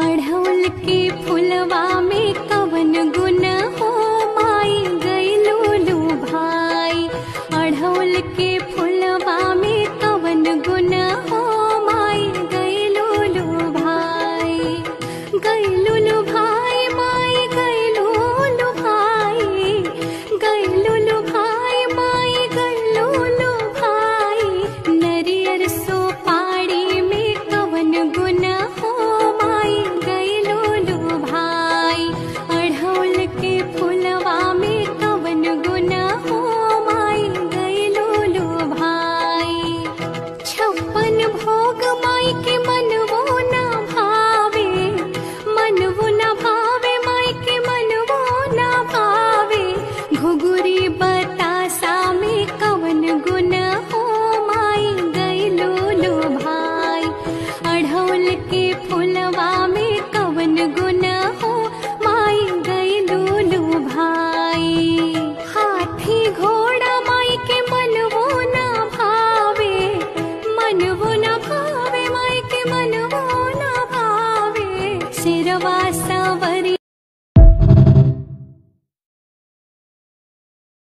अढ़ौल के फुलवा में कवन गुण हो माई गइलू भाई। अढ़ौल के फुलवा में कवन गुण हो माई गइलू भाई। गइलू भाई माई गइलू भाई। गइलू भाई माई गइलू भाई। नरियर सोपाड़ी में कवन गुण हो माई गइलू भाई। अढ़ौल के फुलवा में कवन गुण हो माई गइलू भाई। छप्पन भोग माई के मनवो न भावे। मनवो न भावे माई के मनवो न भावे। घुघुरी बतासा में कवन गुण हो माई गइलू भाई। अढ़ौल के फुलवा में कवन गुण हो माई गइलू भाई। हाथी घोड़ा माई के मनवो न भावे। मनवो न भावे माई के मनवो न भावे। सिरवा